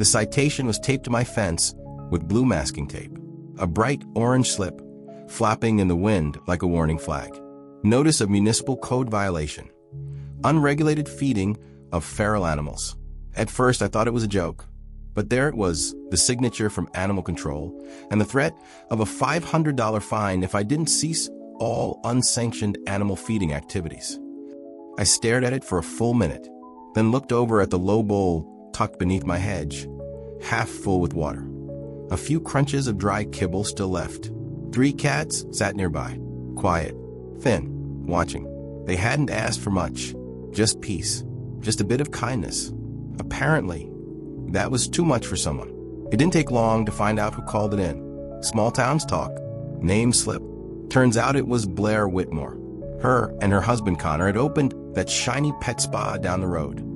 The citation was taped to my fence with blue masking tape, a bright orange slip flapping in the wind like a warning flag. Notice of municipal code violation. Unregulated feeding of feral animals. At first, I thought it was a joke, but there it was, the signature from animal control, and the threat of a $500 fine if I didn't cease all unsanctioned animal feeding activities. I stared at it for a full minute, then looked over at the low bowl tucked beneath my hedge, half full with water. A few crunches of dry kibble still left. 3 cats sat nearby, quiet, thin, watching. They hadn't asked for much, just peace, just a bit of kindness. Apparently, that was too much for someone. It didn't take long to find out who called it in. Small towns talk. Name slip. Turns out it was Blair Whitmore. Her and her husband Connor had opened that shiny pet spa down the road.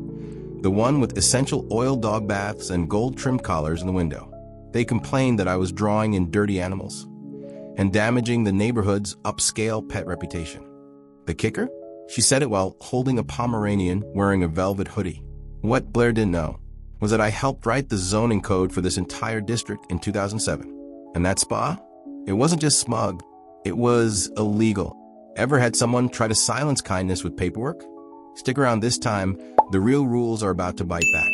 The one with essential oil dog baths and gold trim collars in the window. They complained that I was drawing in dirty animals and damaging the neighborhood's upscale pet reputation. The kicker? She said it while holding a Pomeranian wearing a velvet hoodie. What Blair didn't know was that I helped write the zoning code for this entire district in 2007. And that spa? It wasn't just smug, it was illegal. Ever had someone try to silence kindness with paperwork? Stick around this time, the real rules are about to bite back.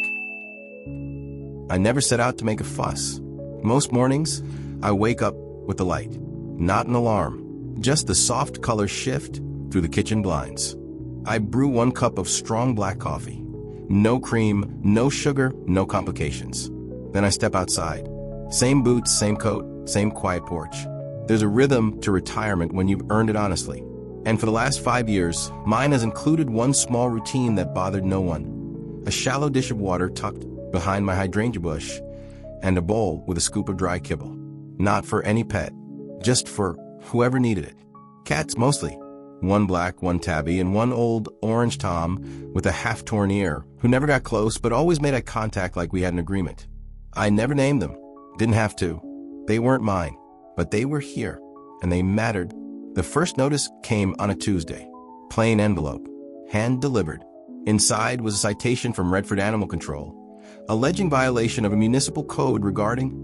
I never set out to make a fuss. Most mornings, I wake up with the light. Not an alarm, just the soft color shift through the kitchen blinds. I brew 1 cup of strong black coffee. No cream, no sugar, no complications. Then I step outside. Same boots, same coat, same quiet porch. There's a rhythm to retirement when you've earned it honestly. And for the last 5 years, mine has included one small routine that bothered no one. A shallow dish of water tucked behind my hydrangea bush, and a bowl with a scoop of dry kibble. Not for any pet, just for whoever needed it. Cats mostly. 1 black, 1 tabby, and 1 old orange Tom with a half-torn ear, who never got close but always made eye contact like we had an agreement. I never named them. Didn't have to. They weren't mine, but they were here, and they mattered. The first notice came on a Tuesday. Plain envelope. Hand-delivered. Inside was a citation from Redford Animal Control, alleging violation of a municipal code regarding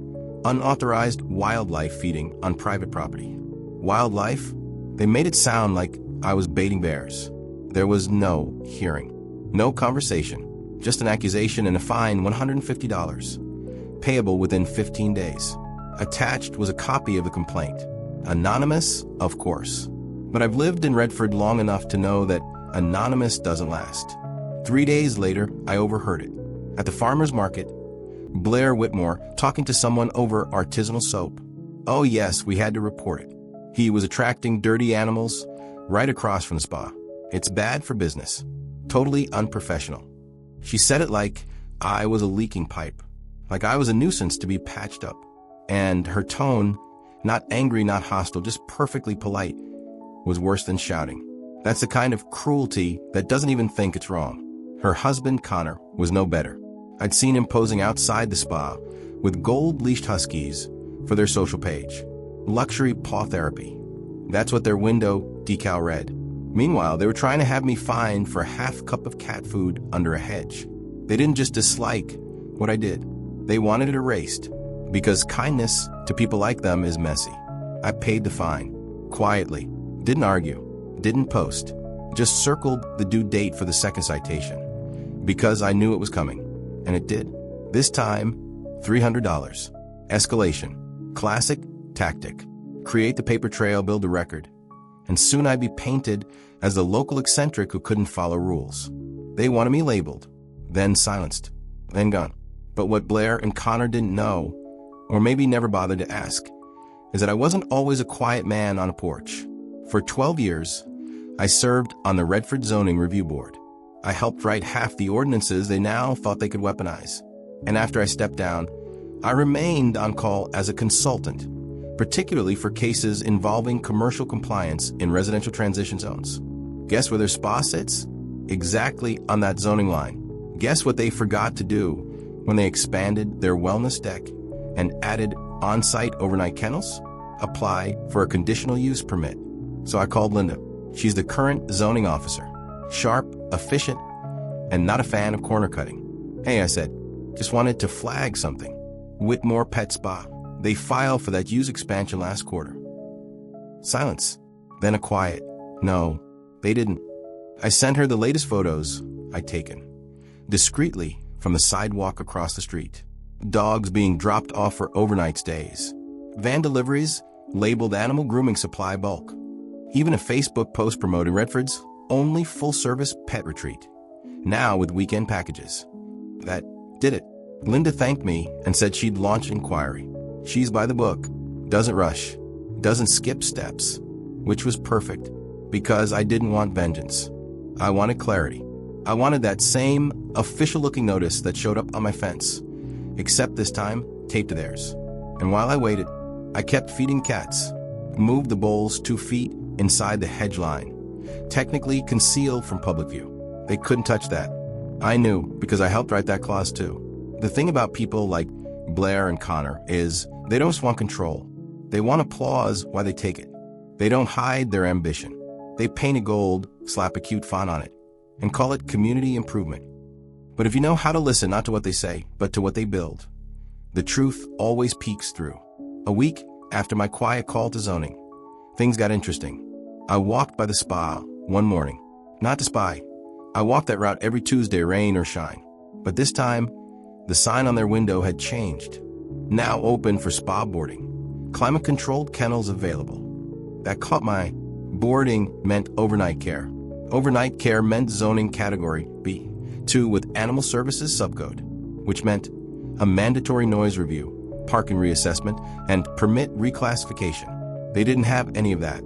unauthorized wildlife feeding on private property. Wildlife? They made it sound like I was baiting bears. There was no hearing, no conversation, just an accusation and a fine, $150, payable within 15 days. Attached was a copy of the complaint. Anonymous, of course. But I've lived in Redford long enough to know that anonymous doesn't last. 3 days later, I overheard it. At the farmer's market, Blair Whitmore talking to someone over artisanal soap. Oh yes, we had to report it. He was attracting dirty animals right across from the spa. It's bad for business. Totally unprofessional. She said it like I was a leaking pipe, like I was a nuisance to be patched up. And her tone, not angry, not hostile, just perfectly polite, was worse than shouting. That's the kind of cruelty that doesn't even think it's wrong. Her husband, Connor, was no better. I'd seen him posing outside the spa with gold-leashed huskies for their social page. Luxury paw therapy. That's what their window decal read. Meanwhile, they were trying to have me fined for a half cup of cat food under a hedge. They didn't just dislike what I did. They wanted it erased, because kindness to people like them is messy. I paid the fine. Quietly. Didn't argue. Didn't post. Just circled the due date for the second citation. Because I knew it was coming. And it did. This time, $300. Escalation. Classic tactic. Create the paper trail, build a record. And soon I'd be painted as the local eccentric who couldn't follow rules. They wanted me labeled, then silenced, then gone. But what Blair and Connor didn't know, or maybe never bothered to ask, is that I wasn't always a quiet man on a porch. For 12 years, I served on the Redford Zoning Review Board. I helped write half the ordinances they now thought they could weaponize. And after I stepped down, I remained on call as a consultant, particularly for cases involving commercial compliance in residential transition zones. Guess where their spa sits? Exactly on that zoning line. Guess what they forgot to do when they expanded their wellness deck and added on-site overnight kennels? Apply for a conditional use permit. So I called Linda. She's the current zoning officer. Sharp, efficient, and not a fan of corner cutting. Hey, I said, Just wanted to flag something. Whitmore Pet Spa. They filed for that use expansion last quarter. Silence. Then a quiet. No, they didn't. I sent her the latest photos I'd taken. Discreetly from the sidewalk across the street. Dogs being dropped off for overnight stays. Van deliveries labeled animal grooming supply bulk. Even a Facebook post promoting Redford's only full-service pet retreat. Now with weekend packages. That did it. Linda thanked me and said she'd launch inquiry. She's by the book, doesn't rush, doesn't skip steps, which was perfect because I didn't want vengeance. I wanted clarity. I wanted that same official-looking notice that showed up on my fence, except this time taped to theirs. And while I waited, I kept feeding cats, moved the bowls 2 feet inside the hedge line, technically concealed from public view. They couldn't touch that. I knew because I helped write that clause too. The thing about people like Blair and Connor is they don't just want control. They want applause while they take it. They don't hide their ambition. They paint it gold, slap a cute font on it, and call it community improvement. But if you know how to listen not to what they say, but to what they build, the truth always peeks through. A week after my quiet call to zoning, things got interesting. I walked by the spa one morning, not to spy. I walked that route every Tuesday, rain or shine. But this time, the sign on their window had changed. Now open for spa boarding. Climate-controlled kennels available. That caught my boarding meant overnight care. Overnight care meant zoning category B2 with animal services subcode, which meant a mandatory noise review, parking reassessment, and permit reclassification. They didn't have any of that.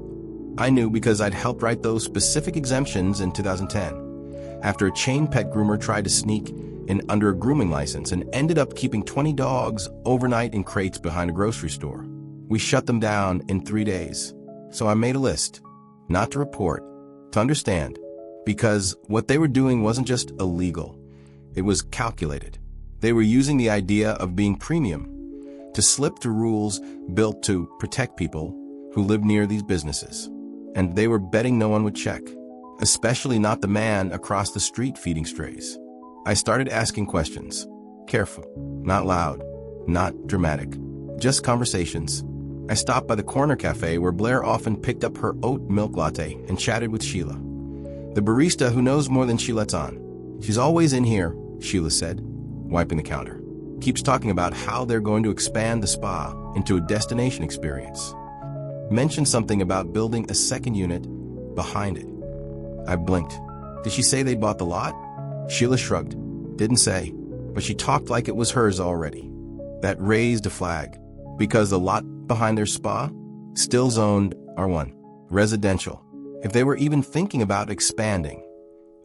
I knew because I'd helped write those specific exemptions in 2010, after a chain pet groomer tried to sneak in under a grooming license and ended up keeping 20 dogs overnight in crates behind a grocery store. We shut them down in 3 days. So I made a list, not to report, to understand, because what they were doing wasn't just illegal, it was calculated. They were using the idea of being premium to slip through rules built to protect people who live near these businesses. And they were betting no one would check, especially not the man across the street feeding strays. I started asking questions, careful, not loud, not dramatic, just conversations. I stopped by the corner cafe where Blair often picked up her oat milk latte and chatted with Sheila, the barista who knows more than she lets on. She's always in here, Sheila said, wiping the counter. Keeps talking about how they're going to expand the spa into a destination experience. Mentioned something about building a second unit behind it. I blinked. Did she say they'd bought the lot? Sheila shrugged. Didn't say, but she talked like it was hers already. That raised a flag, because the lot behind their spa still zoned R1, residential. If they were even thinking about expanding,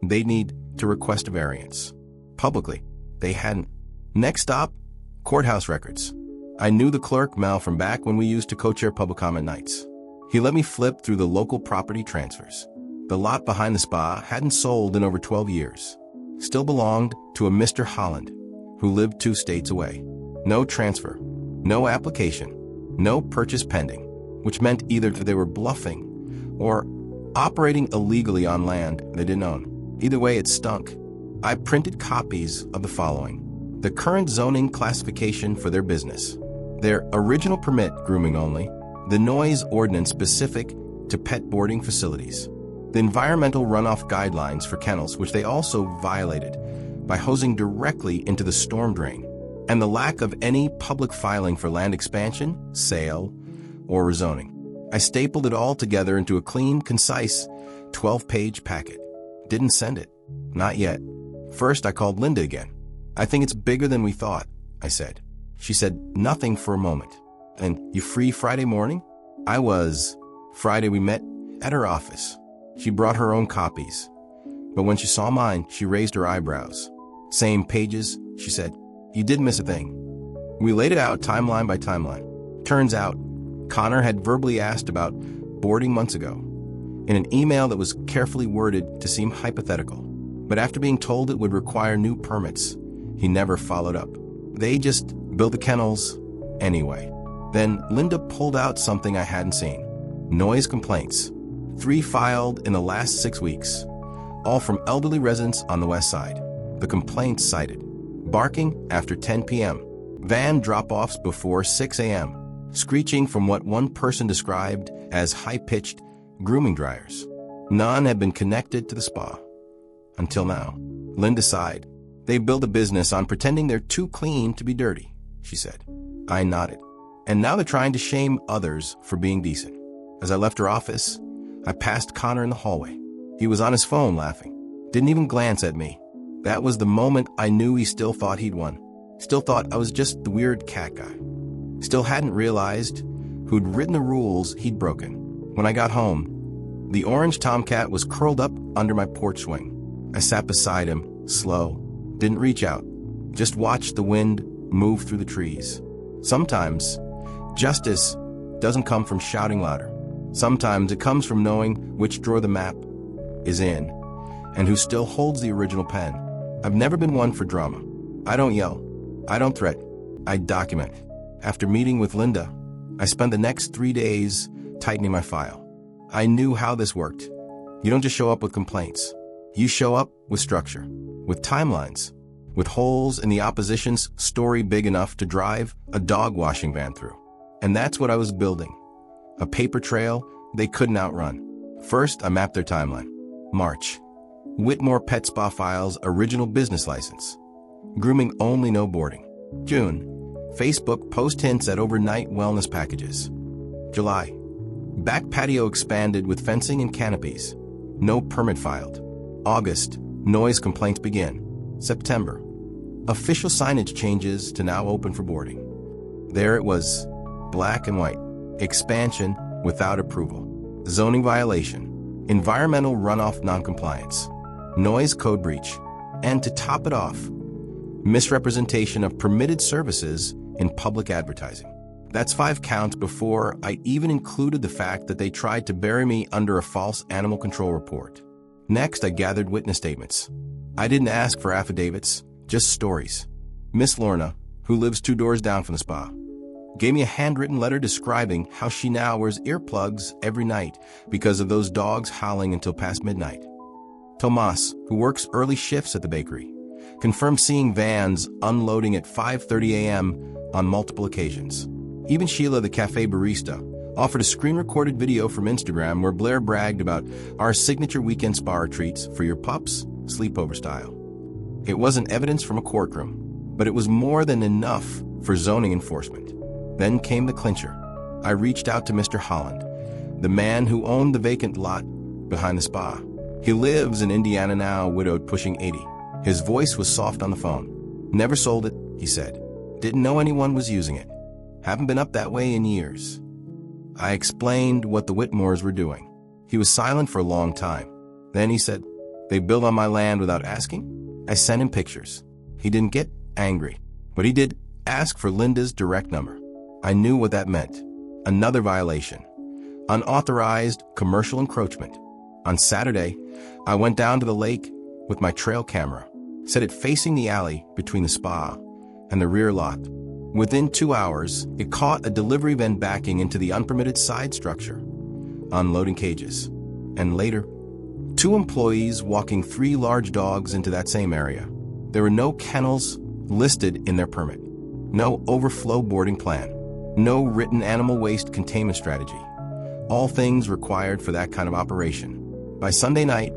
they'd need to request a variance. Publicly, they hadn't. Next stop, courthouse records. I knew the clerk, Mel, from back when we used to co-chair public comment nights. He let me flip through the local property transfers. The lot behind the spa hadn't sold in over 12 years. Still belonged to a Mr. Holland, who lived 2 states away. No transfer, no application, no purchase pending, which meant either they were bluffing or operating illegally on land they didn't own. Either way, it stunk. I printed copies of the following: the current zoning classification for their business, their original permit, grooming only, the noise ordinance specific to pet boarding facilities, the environmental runoff guidelines for kennels, which they also violated by hosing directly into the storm drain, and the lack of any public filing for land expansion, sale, or rezoning. I stapled it all together into a clean, concise 12-page packet. Didn't send it. Not yet. First, I called Linda again. I think it's bigger than we thought, I said. She said nothing for a moment. And you free Friday morning? I was. Friday we met at her office. She brought her own copies. But when she saw mine, she raised her eyebrows. Same pages, she said. You didn't miss a thing. We laid it out timeline by timeline. Turns out, Connor had verbally asked about boarding months ago, in an email that was carefully worded to seem hypothetical. But after being told it would require new permits, he never followed up. They just built the kennels anyway. Then Linda pulled out something I hadn't seen. Noise complaints. 3 filed in the last 6 weeks, all from elderly residents on the west side. The complaints cited barking after 10 p.m., van drop-offs before 6 a.m., screeching from what one person described as high-pitched grooming dryers. None had been connected to the spa. Until now. Linda sighed. They build a business on pretending they're too clean to be dirty, she said. I nodded. And now they're trying to shame others for being decent. As I left her office, I passed Connor in the hallway. He was on his phone laughing. Didn't even glance at me. That was the moment I knew he still thought he'd won. Still thought I was just the weird cat guy. Still hadn't realized who'd written the rules he'd broken. When I got home, the orange tomcat was curled up under my porch swing. I sat beside him, slow, didn't reach out, just watched the wind move through the trees. Sometimes, justice doesn't come from shouting louder. Sometimes it comes from knowing which drawer the map is in and who still holds the original pen. I've never been one for drama. I don't yell. I don't threaten. I document. After meeting with Linda, I spent the next 3 days tightening my file. I knew how this worked. You don't just show up with complaints. You show up with structure, with timelines, with holes in the opposition's story big enough to drive a dog washing van through. And that's what I was building. A paper trail they couldn't outrun. First, I mapped their timeline. March. Whitmore Pet Spa files original business license. Grooming only, no boarding. June. Facebook post hints at overnight wellness packages. July. Back patio expanded with fencing and canopies. No permit filed. August. Noise complaints begin. September. Official signage changes to now open for boarding. There it was. Black and white. Expansion without approval. Zoning violation. Environmental runoff noncompliance. Noise code breach. And to top it off, misrepresentation of permitted services in public advertising. That's 5 counts before I even included the fact that they tried to bury me under a false animal control report. Next, I gathered witness statements. I didn't ask for affidavits, just stories. Miss Lorna, who lives 2 doors down from the spa, gave me a handwritten letter describing how she now wears earplugs every night because of those dogs howling until past midnight. Tomas, who works early shifts at the bakery, confirmed seeing vans unloading at 5:30 a.m. on multiple occasions. Even Sheila, the cafe barista, offered a screen-recorded video from Instagram where Blair bragged about our signature weekend spa retreats for your pups, sleepover style. It wasn't evidence from a courtroom, but it was more than enough for zoning enforcement. Then came the clincher. I reached out to Mr. Holland, the man who owned the vacant lot behind the spa. He lives in Indiana now, widowed, pushing 80. His voice was soft on the phone. Never sold it, he said. Didn't know anyone was using it. Haven't been up that way in years. I explained what the Whitmores were doing. He was silent for a long time. Then he said, "They build on my land without asking?" I sent him pictures. He didn't get angry, but he did ask for Linda's direct number. I knew what that meant. Another violation. Unauthorized commercial encroachment. On Saturday, I went down to the lake with my trail camera, set it facing the alley between the spa and the rear lot. Within 2 hours, it caught a delivery van backing into the unpermitted side structure, unloading cages. And later, 2 employees walking 3 large dogs into that same area. There were no kennels listed in their permit, no overflow boarding plan, no written animal waste containment strategy, all things required for that kind of operation. By Sunday night,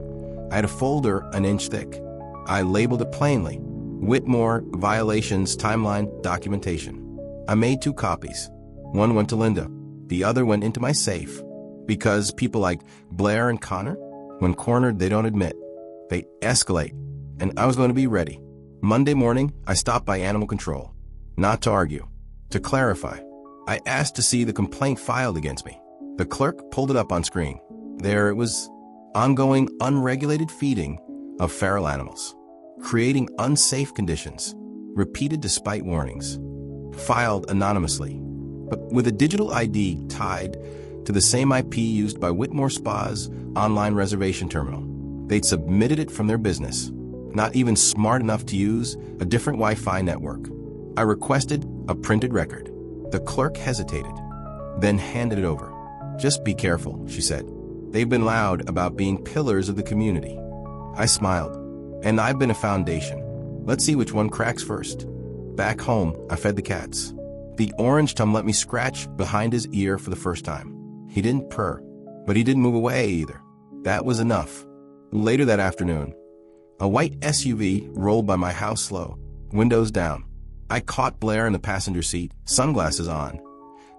I had a folder an inch thick. I labeled it plainly, Whitmore Violations Timeline Documentation. I made 2 copies. One went to Linda. The other went into my safe. Because people like Blair and Connor, when cornered, they don't admit. They escalate. And I was going to be ready. Monday morning, I stopped by Animal Control. Not to argue. To clarify. I asked to see the complaint filed against me. The clerk pulled it up on screen. There it was. Ongoing unregulated feeding of feral animals. Creating unsafe conditions. Repeated despite warnings. Filed anonymously, but with a digital ID tied to the same IP used by Whitmore Spa's online reservation terminal. They'd submitted it from their business, not even smart enough to use a different Wi-Fi network. I requested a printed record. The clerk hesitated, then handed it over. "Just be careful," she said. "They've been loud about being pillars of the community." I smiled. "And I've been a foundation. Let's see which one cracks first. Back home, I fed the cats. The orange tum let me scratch behind his ear for the first time. He didn't purr, but he didn't move away either. That was enough. Later that afternoon, a white SUV rolled by my house slow, windows down. I caught Blair in the passenger seat, sunglasses on,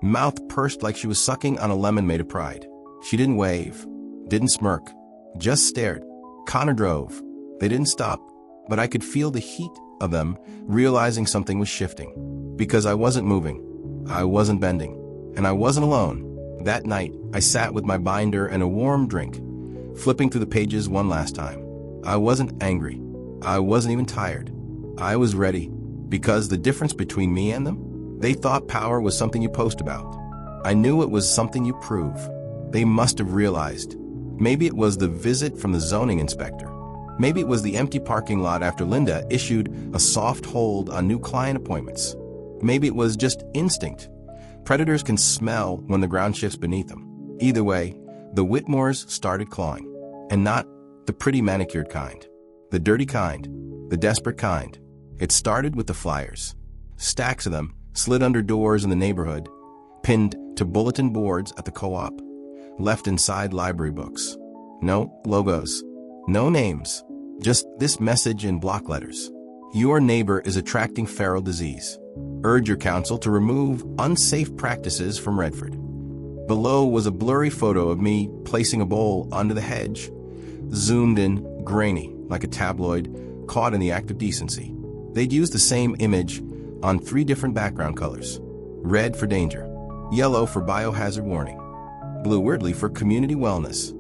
mouth pursed like she was sucking on a lemon made of pride. She didn't wave, didn't smirk, just stared. Connor drove. They didn't stop, but I could feel the heat of them, realizing something was shifting. Because I wasn't moving, I wasn't bending, and I wasn't alone. That night, I sat with my binder and a warm drink, flipping through the pages one last time. I wasn't angry. I wasn't even tired. I was ready, because the difference between me and them? They thought power was something you post about. I knew it was something you prove. They must have realized. Maybe it was the visit from the zoning inspector. Maybe it was the empty parking lot after Linda issued a soft hold on new client appointments. Maybe it was just instinct. Predators can smell when the ground shifts beneath them. Either way, the Whitmores started clawing. And not the pretty manicured kind. The dirty kind. The desperate kind. It started with the flyers. Stacks of them slid under doors in the neighborhood, pinned to bulletin boards at the co-op, left inside library books. No logos. No names. Just this message in block letters. Your neighbor is attracting feral disease. Urge your council to remove unsafe practices from Redford. Below was a blurry photo of me placing a bowl under the hedge, zoomed in, grainy, like a tabloid, caught in the act of decency. They'd used the same image on 3 different background colors. Red for danger, yellow for biohazard warning, blue weirdly for community wellness.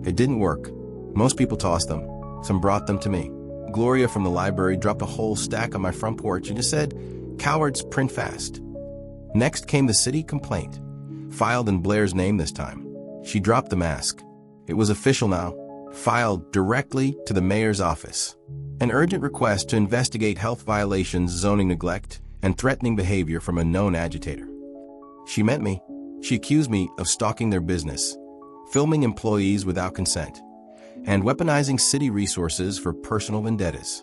It didn't work. Most people tossed them. Some brought them to me. Gloria from the library dropped a whole stack on my front porch and just said, "Cowards, print fast." Next came the city complaint, filed in Blair's name this time. She dropped the mask. It was official now, filed directly to the mayor's office. An urgent request to investigate health violations, zoning neglect, and threatening behavior from a known agitator. She met me. She accused me of stalking their business, filming employees without consent, and weaponizing city resources for personal vendettas.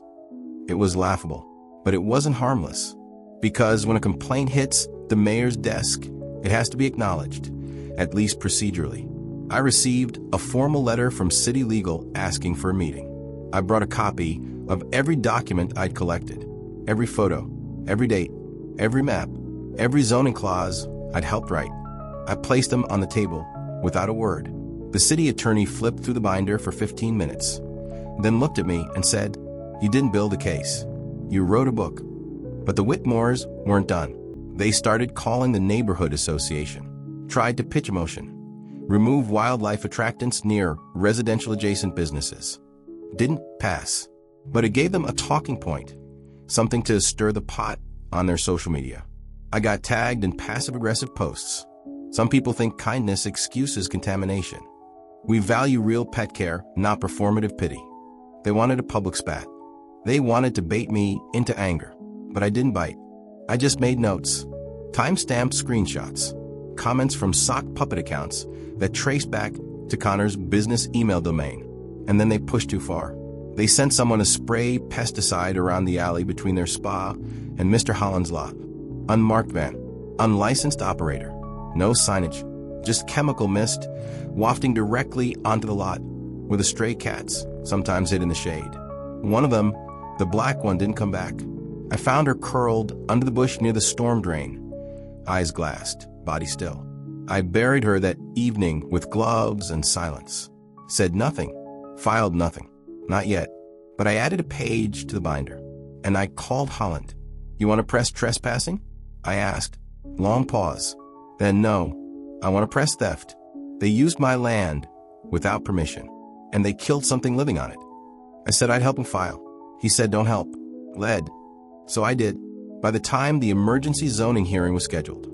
It was laughable, but it wasn't harmless. Because when a complaint hits the mayor's desk, it has to be acknowledged, at least procedurally. I received a formal letter from city legal asking for a meeting. I brought a copy of every document I'd collected, every photo, every date, every map, every zoning clause I'd helped write. I placed them on the table without a word. The city attorney flipped through the binder for 15 minutes, then looked at me and said, "You didn't build a case. You wrote a book." But the Whitmores weren't done. They started calling the neighborhood association, tried to pitch a motion, remove wildlife attractants near residential adjacent businesses. Didn't pass, but it gave them a talking point, something to stir the pot on their social media. I got tagged in passive-aggressive posts. Some people think kindness excuses contamination. We value real pet care, not performative pity. They wanted a public spat. They wanted to bait me into anger, but I didn't bite. I just made notes, time-stamped screenshots, comments from sock puppet accounts that traced back to Connor's business email domain, and then they pushed too far. They sent someone to spray pesticide around the alley between their spa and Mr. Holland's lot. Unmarked van, unlicensed operator, no signage, just chemical mist wafting directly onto the lot, where the stray cats sometimes hid in the shade. One of them, the black one, didn't come back. I found her curled under the bush near the storm drain, eyes glassed, body still. I buried her that evening with gloves and silence. Said nothing, filed nothing, not yet. But I added a page to the binder, and I called Holland. "You want to press trespassing?" I asked. Long pause. Then no, I want to press theft. They used my land without permission, and they killed something living on it. I said I'd help him file. He said don't help. Lead. So I did. By the time the emergency zoning hearing was scheduled,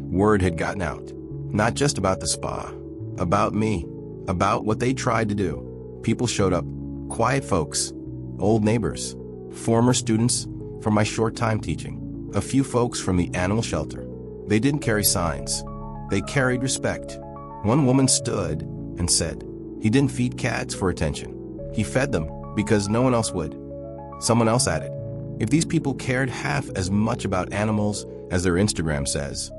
word had gotten out. Not just about the spa, about me, about what they tried to do. People showed up, quiet folks, old neighbors, former students from my short time teaching, a few folks from the animal shelter. They didn't carry signs. They carried respect. One woman stood and said, "He didn't feed cats for attention. He fed them because no one else would." Someone else added, If these people cared half as much about animals as their Instagram says,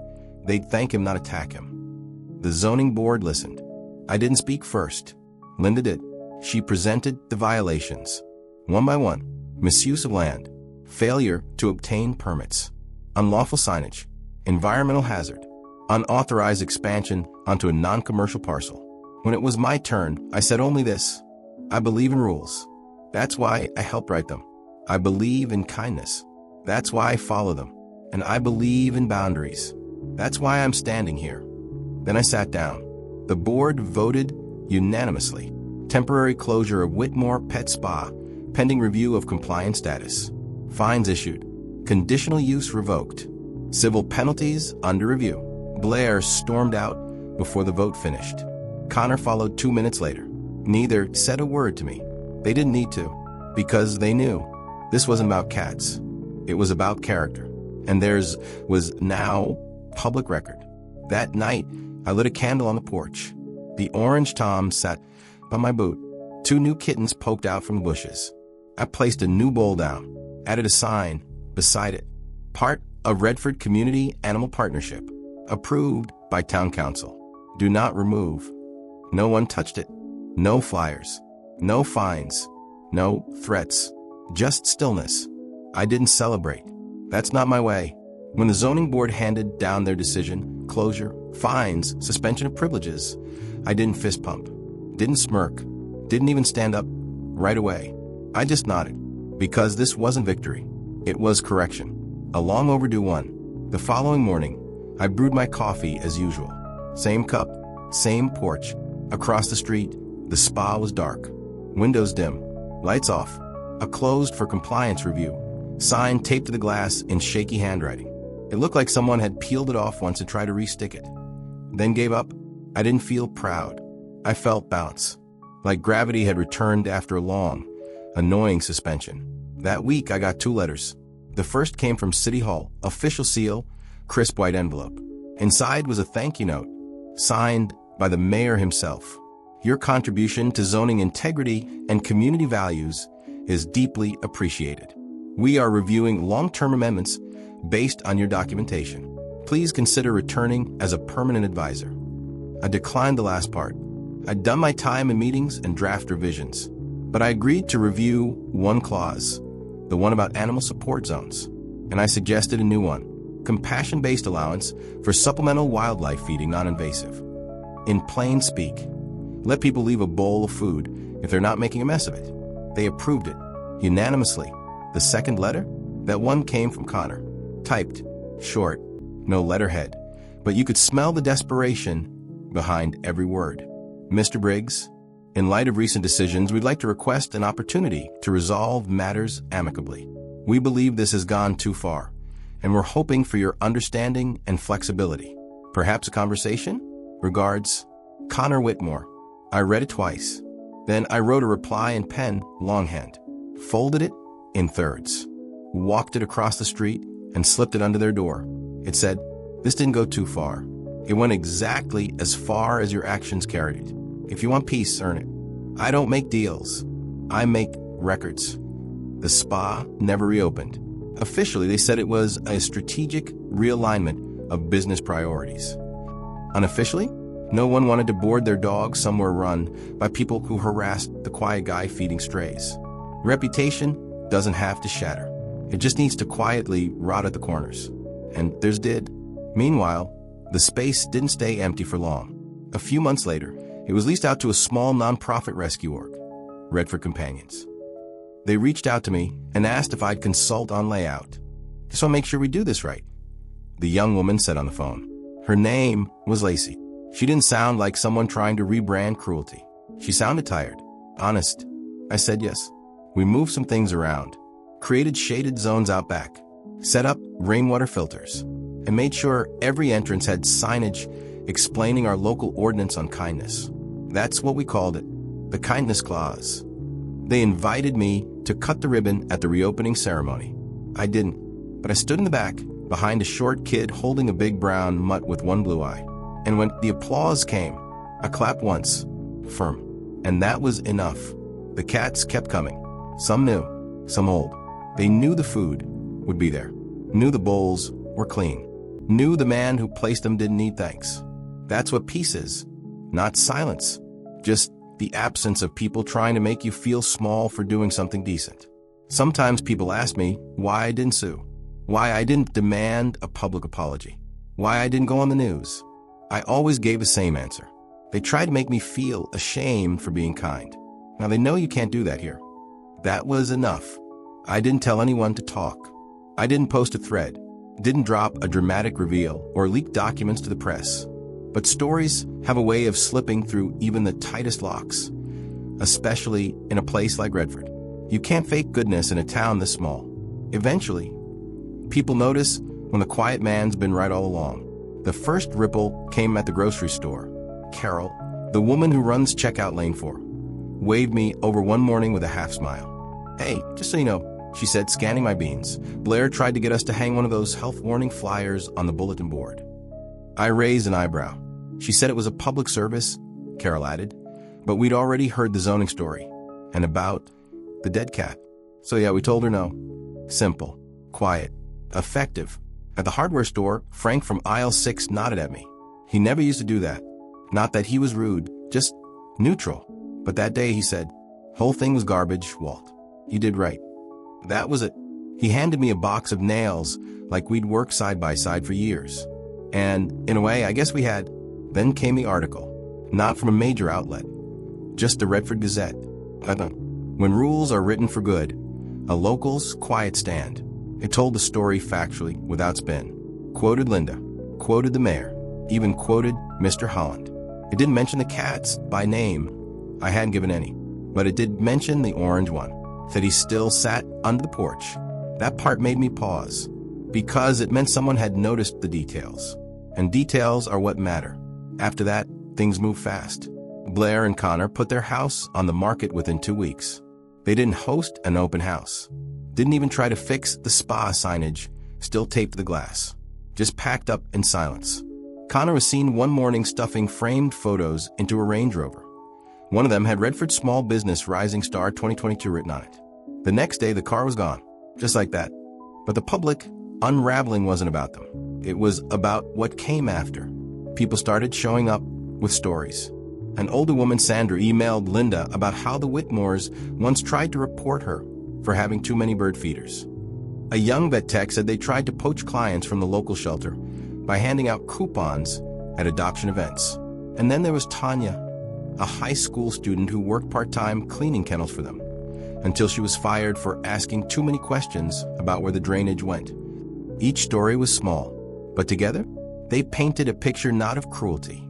they'd thank him, not attack him. The zoning board listened. I didn't speak first. Linda did. She presented the violations. One by one: misuse of land, failure to obtain permits, unlawful signage, environmental hazard, unauthorized expansion onto a non-commercial parcel. When it was my turn, I said only this: I believe in rules. That's why I help write them. I believe in kindness. That's why I follow them. And I believe in boundaries. That's why I'm standing here. Then I sat down. The board voted unanimously. Temporary closure of Whitmore Pet Spa, pending review of compliance status. Fines issued. Conditional use revoked. Civil penalties under review. Blair stormed out before the vote finished. Connor followed 2 minutes later. Neither said a word to me. They didn't need to, because they knew this wasn't about cats. It was about character. And theirs was now public record. That night, I lit a candle on the porch. The orange Tom sat by my boot. 2 new kittens poked out from the bushes. I placed a new bowl down, added a sign beside it. Part of Redford Community Animal Partnership. Approved by Town Council. Do not remove. No one touched it. No flyers. No fines. No threats. Just stillness. I didn't celebrate. That's not my way. When the zoning board handed down their decision, closure, fines, suspension of privileges, I didn't fist pump, didn't smirk, didn't even stand up right away. I just nodded, because this wasn't victory. It was correction. A long overdue one. The following morning, I brewed my coffee as usual. Same cup, same porch. Across the street, the spa was dark. Windows dim, lights off. A closed for compliance review. Sign taped to the glass in shaky handwriting. It looked like someone had peeled it off once and tried to restick it. Then gave up. I didn't feel proud. I felt bounce. Like gravity had returned after a long, annoying suspension. That week, I got 2 letters. The first came from City Hall, official seal, crisp white envelope. Inside was a thank you note, signed by the mayor himself. Your contribution to zoning integrity and community values is deeply appreciated. We are reviewing long-term amendments based on your documentation. Please consider returning as a permanent advisor. I declined the last part. I'd done my time in meetings and draft revisions, but I agreed to review one clause, the one about animal support zones, and I suggested a new one, compassion-based allowance for supplemental wildlife feeding, non-invasive. In plain speak, let people leave a bowl of food if they're not making a mess of it. They approved it, unanimously. The second letter? That one came from Connor. Typed, short, no letterhead, but you could smell the desperation behind every word. Mr. Briggs, in light of recent decisions, we'd like to request an opportunity to resolve matters amicably. We believe this has gone too far, and we're hoping for your understanding and flexibility. Perhaps a conversation? Regards, Connor Whitmore. I read it twice. Then I wrote a reply in pen, longhand, folded it in thirds, walked it across the street, and slipped it under their door. It said, "This didn't go too far. It went exactly as far as your actions carried it. If you want peace, earn it. I don't make deals. I make records." The spa never reopened. Officially, they said it was a strategic realignment of business priorities. Unofficially, no one wanted to board their dog somewhere run by people who harassed the quiet guy feeding strays. Reputation doesn't have to shatter. It just needs to quietly rot at the corners. And theirs did. Meanwhile, the space didn't stay empty for long. A few months later, it was leased out to a small nonprofit rescue org, Redford Companions. They reached out to me and asked if I'd consult on layout. "Just want to make sure we do this right," the young woman said on the phone. Her name was Lacey. She didn't sound like someone trying to rebrand cruelty. She sounded tired, honest. I said yes. We moved some things around, created shaded zones out back, set up rainwater filters, and made sure every entrance had signage explaining our local ordinance on kindness. That's what we called it, the Kindness Clause. They invited me to cut the ribbon at the reopening ceremony. I didn't, but I stood in the back, behind a short kid holding a big brown mutt with one blue eye. And when the applause came, I clapped once, firm, and that was enough. The cats kept coming, some new, some old. They knew the food would be there, knew the bowls were clean, knew the man who placed them didn't need thanks. That's what peace is. Not silence, just the absence of people trying to make you feel small for doing something decent. Sometimes people ask me why I didn't sue, why I didn't demand a public apology, why I didn't go on the news. I always gave the same answer. They tried to make me feel ashamed for being kind. Now they know you can't do that here. That was enough. I didn't tell anyone to talk. I didn't post a thread, didn't drop a dramatic reveal or leak documents to the press. But stories have a way of slipping through even the tightest locks, especially in a place like Redford. You can't fake goodness in a town this small. Eventually, people notice when the quiet man's been right all along. The first ripple came at the grocery store. Carol, the woman who runs checkout lane 4, waved me over one morning with a half smile. "Hey, just so you know," she said, scanning my beans, "Blair tried to get us to hang one of those health warning flyers on the bulletin board." I raised an eyebrow. She said it was a public service, Carol added, but we'd already heard the zoning story and about the dead cat. So yeah, we told her no. Simple, quiet, effective. At the hardware store, Frank from aisle 6 nodded at me. He never used to do that. Not that he was rude, just neutral. But that day he said, "Whole thing was garbage, Walt. You did right." That was it. He handed me a box of nails like we'd worked side by side for years. And in a way, I guess we had. Then came the article. Not from a major outlet. Just the Redford Gazette. When rules are written for good, a local's quiet stand. It told the story factually, without spin. Quoted Linda. Quoted the mayor. Even quoted Mr. Holland. It didn't mention the cats by name. I hadn't given any. But it did mention the orange one. Said he still sat under the porch. That part made me pause. Because it meant someone had noticed the details. And details are what matter. After that, things moved fast. Blair and Connor put their house on the market within 2 weeks. They didn't host an open house. Didn't even try to fix the spa signage, still taped to the glass. Just packed up in silence. Connor was seen one morning stuffing framed photos into a Range Rover. One of them had Redford Small Business Rising Star 2022 written on it. The next day, the car was gone. Just like that. But the public unraveling wasn't about them. It was about what came after. People started showing up with stories. An older woman, Sandra, emailed Linda about how the Whitmores once tried to report her for having too many bird feeders. A young vet tech said they tried to poach clients from the local shelter by handing out coupons at adoption events. And then there was Tanya, a high school student who worked part-time cleaning kennels for them, until she was fired for asking too many questions about where the drainage went. Each story was small, but together, they painted a picture not of cruelty,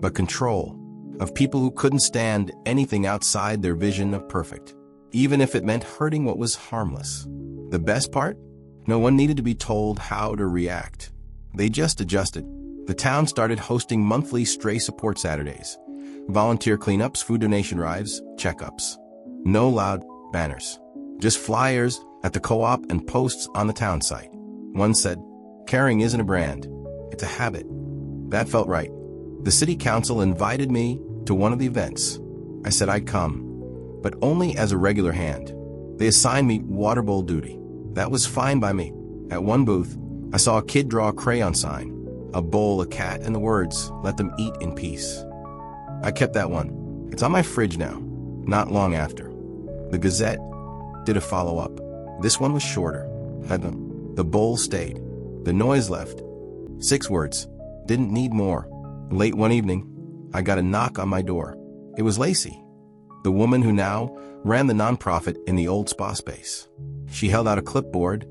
but control, of people who couldn't stand anything outside their vision of perfect, even if it meant hurting what was harmless. The best part? No one needed to be told how to react. They just adjusted. The town started hosting monthly stray support Saturdays, volunteer cleanups, food donation drives, checkups. No loud banners, just flyers at the co-op and posts on the town site. One said, "Caring isn't a brand, it's a habit." That felt right. The city council invited me to one of the events. I said I'd come, but only as a regular hand. They assigned me water bowl duty. That was fine by me. At one booth, I saw a kid draw a crayon sign, a bowl, a cat, and the words, "Let them eat in peace." I kept that one. It's on my fridge now, not long after. The Gazette did a follow-up. This one was shorter. The bowl stayed. The noise left. 6 words. Didn't need more. Late one evening, I got a knock on my door. It was Lacey, the woman who now ran the nonprofit in the old spa space. She held out a clipboard,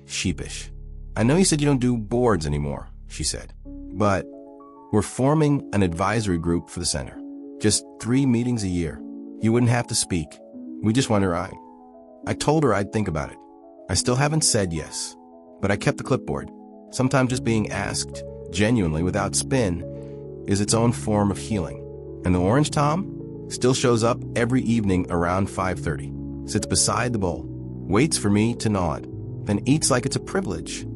sheepish. "I know you said you don't do boards anymore," she said, "but we're forming an advisory group for the center. Just 3 meetings a year. You wouldn't have to speak. We just want her eye." I told her I'd think about it. I still haven't said yes, but I kept the clipboard. Sometimes just being asked genuinely without spin is its own form of healing. And the Orange Tom still shows up every evening around 5:30, sits beside the bowl, waits for me to nod, then eats like it's a privilege,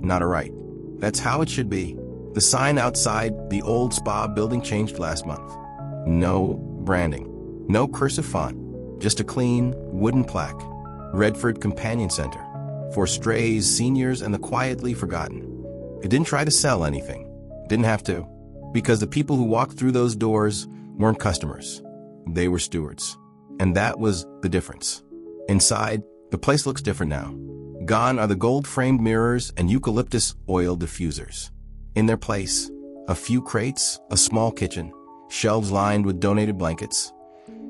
not a right. That's how it should be. The sign outside the old spa building changed last month. No branding, no cursive font, just a clean wooden plaque. Redford Companion Center. for strays, seniors, and the quietly forgotten. It didn't try to sell anything. Didn't have to. Because the people who walked through those doors weren't customers. They were stewards. And that was the difference. Inside, the place looks different now. Gone are the gold-framed mirrors and eucalyptus oil diffusers. In their place, a few crates, a small kitchen, shelves lined with donated blankets,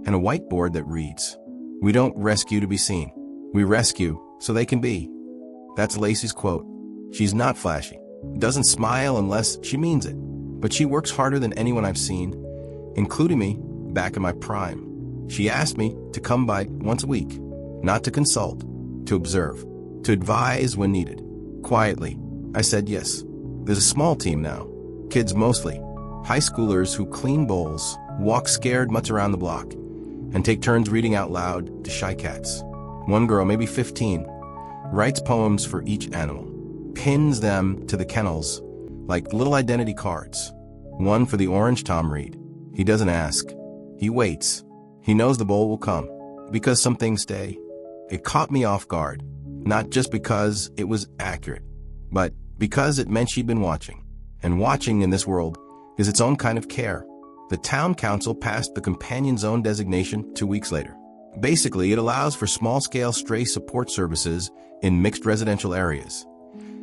and a whiteboard that reads, "We don't rescue to be seen. We rescue so they can be." That's Lacey's quote. She's not flashy, doesn't smile unless she means it, but she works harder than anyone I've seen, including me back in my prime. She asked me to come by once a week, not to consult, to observe, to advise when needed. Quietly, I said yes. There's a small team now, kids mostly, high schoolers who clean bowls, walk scared mutts around the block, and take turns reading out loud to shy cats. One girl, maybe 15, writes poems for each animal, pins them to the kennels like little identity cards. One for the orange Tom read. He doesn't ask. He waits. He knows the bowl will come, because some things stay. It caught me off guard, not just because it was accurate, but because it meant she'd been watching. And watching in this world is its own kind of care. The town council passed the companion zone designation 2 weeks later. Basically, it allows for small-scale stray support services in mixed residential areas,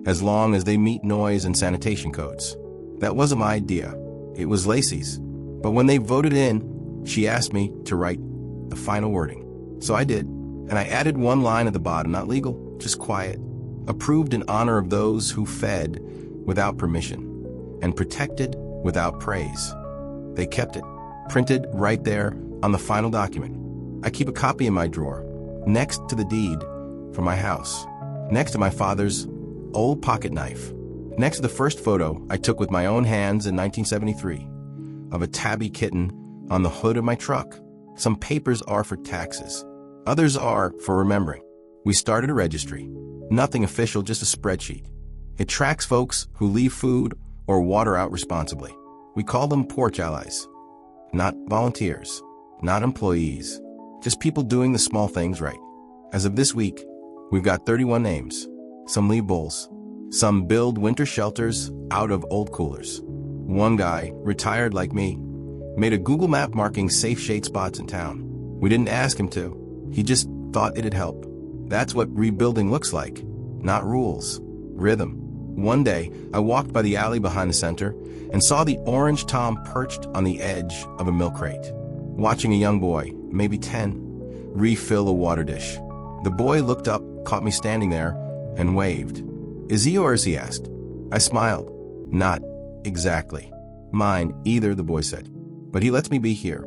as long as they meet noise and sanitation codes. That wasn't my idea. It was Lacey's. But when they voted in, she asked me to write the final wording. So I did, and I added one line at the bottom, not legal, just quiet. Approved in honor of those who fed without permission and protected without praise. They kept it, printed right there on the final document. I keep a copy in my drawer, next to the deed for my house, next to my father's old pocket knife, next to the first photo I took with my own hands in 1973 of a tabby kitten on the hood of my truck. Some papers are for taxes. Others are for remembering. We started a registry. Nothing official, just a spreadsheet. It tracks folks who leave food or water out responsibly. We call them porch allies. Not volunteers, not employees, just people doing the small things right. As of this week, we've got 31 names. Some leave bowls. Some build winter shelters out of old coolers. One guy, retired like me, made a Google map marking safe shade spots in town. We didn't ask him to. He just thought it'd help. That's what rebuilding looks like. Not rules. Rhythm. One day, I walked by the alley behind the center and saw the orange Tom perched on the edge of a milk crate, watching a young boy, maybe 10, refill a water dish. The boy looked up, caught me standing there, and waved. "Is he yours?" he asked. I smiled. "Not exactly mine either," the boy said. "But he lets me be here."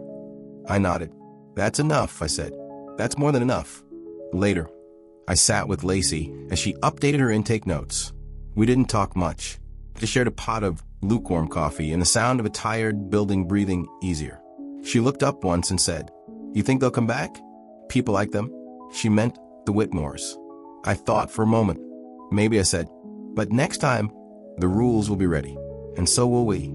I nodded. "That's enough," I said. "That's more than enough." Later, I sat with Lacey as she updated her intake notes. We didn't talk much. Just shared a pot of lukewarm coffee and the sound of a tired building breathing easier. She looked up once and said, "You think they'll come back? People like them?" She meant the Whitmores. I thought for a moment. Maybe, I said, but next time, the rules will be ready. And so will we.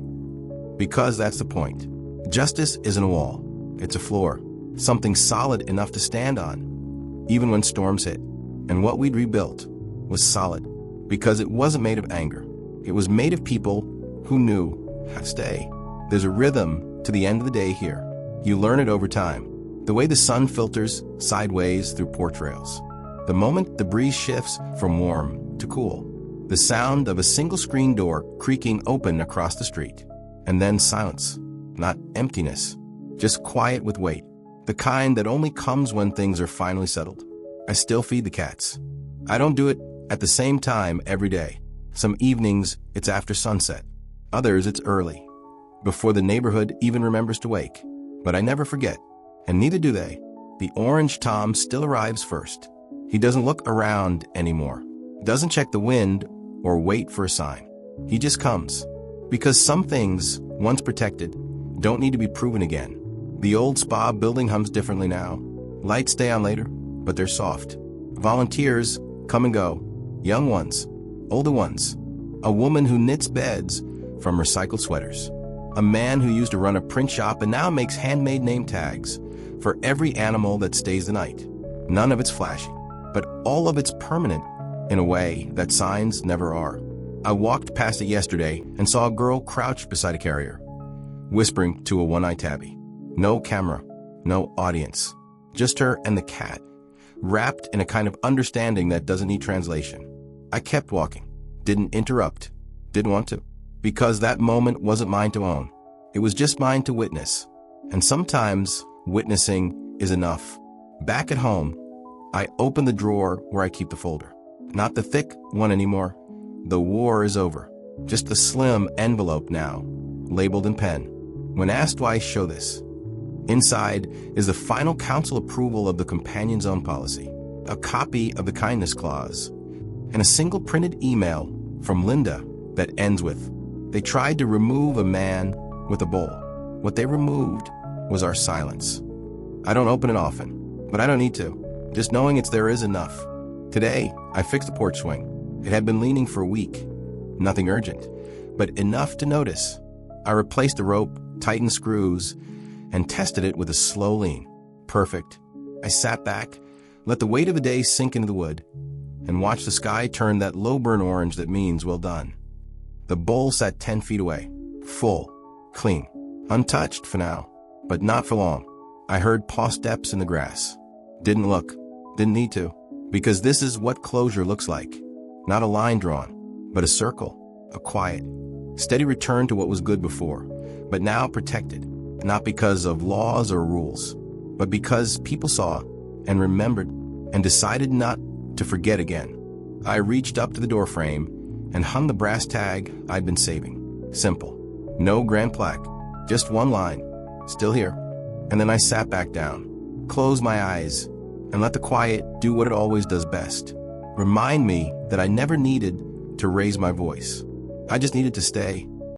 Because that's the point. Justice isn't a wall. It's a floor. Something solid enough to stand on, even when storms hit. And what we'd rebuilt was solid. Because it wasn't made of anger. It was made of people who knew how to stay. There's a rhythm to the end of the day here. You learn it over time. The way the sun filters sideways through porch rails. The moment the breeze shifts from warm to cool. The sound of a single screen door creaking open across the street. And then silence. Not emptiness. Just quiet with weight. The kind that only comes when things are finally settled. I still feed the cats. I don't do it at the same time every day. Some evenings, it's after sunset. Others, it's early, before the neighborhood even remembers to wake. But I never forget, and neither do they. The orange Tom still arrives first. He doesn't look around anymore, doesn't check the wind or wait for a sign. He just comes. Because some things, once protected, don't need to be proven again. The old spa building hums differently now. Lights stay on later, but they're soft. Volunteers come and go. Young ones, older ones. A woman who knits beds from recycled sweaters. A man who used to run a print shop and now makes handmade name tags for every animal that stays the night. None of it's flashy, but all of it's permanent in a way that signs never are. I walked past it yesterday and saw a girl crouched beside a carrier, whispering to a one-eyed tabby. No camera, no audience, just her and the cat, wrapped in a kind of understanding that doesn't need translation. I kept walking, didn't interrupt, didn't want to, because that moment wasn't mine to own. It was just mine to witness. And sometimes witnessing is enough. Back at home, I opened the drawer where I keep the folder. Not the thick one anymore. The war is over. Just the slim envelope now, labeled in pen. When asked why I show this, inside is the final council approval of the companion zone policy, a copy of the kindness clause, and a single printed email from Linda that ends with, "They tried to remove a man with a bowl. What they removed was our silence." I don't open it often, but I don't need to. Just knowing it's there is enough. Today, I fixed the porch swing. It had been leaning for a week. Nothing urgent, but enough to notice. I replaced the rope, tightened screws, and tested it with a slow lean. Perfect. I sat back, let the weight of the day sink into the wood, and watched the sky turn that low burn orange that means well done. The bowl sat 10 feet away, full, clean, untouched for now, but not for long. I heard paw steps in the grass. Didn't look, didn't need to, because this is what closure looks like. Not a line drawn, but a circle, a quiet, steady return to what was good before, but now protected, not because of laws or rules, but because people saw and remembered and decided not to forget again. I reached up to the door frame and hung the brass tag I'd been saving. Simple. No grand plaque, just one line, "Still here." And then I sat back down, closed my eyes, and let the quiet do what it always does best. Remind me that I never needed to raise my voice. I just needed to stay.